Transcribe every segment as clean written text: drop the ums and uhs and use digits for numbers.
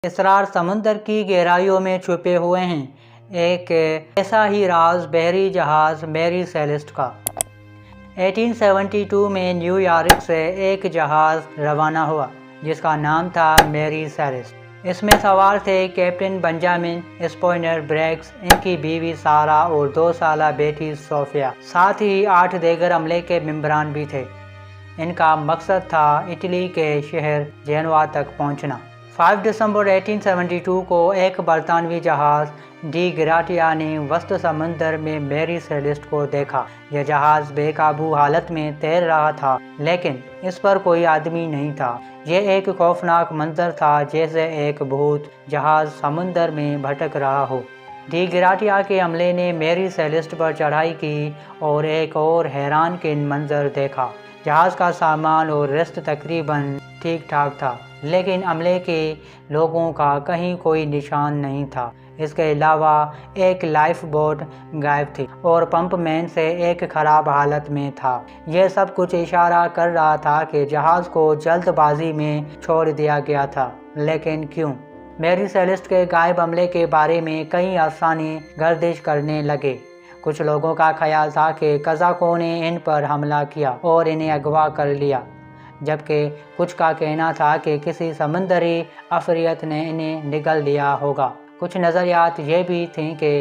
اسرار سمندر کی گہرائیوں میں چھپے ہوئے ہیں، ایک ایسا ہی راز بحری جہاز میری سیلسٹ کا۔ 1872 میں نیو یارک سے ایک جہاز روانہ ہوا جس کا نام تھا میری سیلسٹ۔ اس میں سوار تھے کیپٹن بنجامن اسپوئنر بریگز، ان کی بیوی سارہ اور 2 سالہ بیٹی صوفیا، ساتھ ہی 8 دیگر عملے کے ممبران بھی تھے۔ ان کا مقصد تھا اٹلی کے شہر جینوا تک پہنچنا۔ 5 دسمبر 1872 کو ایک برطانوی جہاز ڈی گراٹیا نے وسط سمندر میں میری سیلسٹ کو دیکھا۔ یہ جہاز بے قابو حالت میں تیر رہا تھا، لیکن اس پر کوئی آدمی نہیں تھا۔ یہ ایک خوفناک منظر تھا، جیسے ایک بھوت جہاز سمندر میں بھٹک رہا ہو۔ ڈی گراٹیا کے عملے نے میری سیلسٹ پر چڑھائی کی اور ایک اور حیران کن منظر دیکھا۔ جہاز کا سامان اور رست تقریباً ٹھیک ٹھاک تھا، لیکن عملے کے لوگوں کا کہیں کوئی نشان نہیں تھا۔ اس کے علاوہ ایک لائف بوٹ غائب تھی اور پمپ مین سے ایک خراب حالت میں تھا۔ یہ سب کچھ اشارہ کر رہا تھا کہ جہاز کو جلد بازی میں چھوڑ دیا گیا تھا، لیکن کیوں؟ میری سیلسٹ کے غائب عملے کے بارے میں کئی افسانے گردش کرنے لگے۔ کچھ لوگوں کا خیال تھا کہ قزاقوں نے ان پر حملہ کیا اور انہیں اغوا کر لیا، جبکہ کچھ کا کہنا تھا کہ کسی سمندری عفریت نے انہیں نگل لیا ہوگا۔ کچھ نظریات یہ بھی تھیں کہ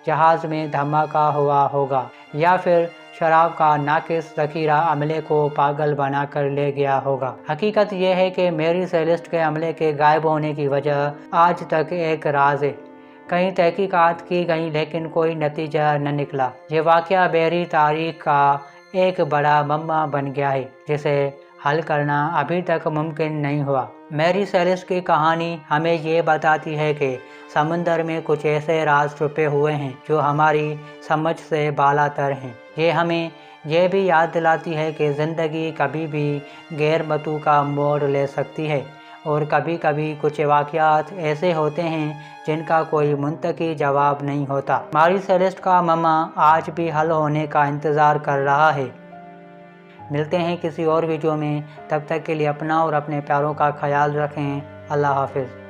جہاز میں دھماکہ ہوا ہوگا یا پھر شراب کا ناقص ذخیرہ عملے کو پاگل بنا کر لے گیا ہوگا۔ حقیقت یہ ہے کہ میری سیلسٹ کے عملے کے غائب ہونے کی وجہ آج تک ایک راز ہے۔ کئی تحقیقات کی گئیں، لیکن کوئی نتیجہ نہ نکلا۔ یہ واقعہ بحری تاریخ کا ایک بڑا معمہ بن گیا ہے، جسے حل کرنا ابھی تک ممکن نہیں ہوا۔ میری سیلسٹ کی کہانی ہمیں یہ بتاتی ہے کہ سمندر میں کچھ ایسے راز چھپے ہوئے ہیں جو ہماری سمجھ سے بالاتر ہیں۔ یہ ہمیں یہ بھی یاد دلاتی ہے کہ زندگی کبھی بھی غیر متوقع موڑ لے سکتی ہے، اور کبھی کبھی کچھ واقعات ایسے ہوتے ہیں جن کا کوئی منطقی جواب نہیں ہوتا۔ میری سیلسٹ کا معمہ آج بھی حل ہونے کا انتظار کر رہا ہے۔ ملتے ہیں کسی اور ویڈیو میں، تب تک کے لیے اپنا اور اپنے پیاروں کا خیال رکھیں۔ اللہ حافظ۔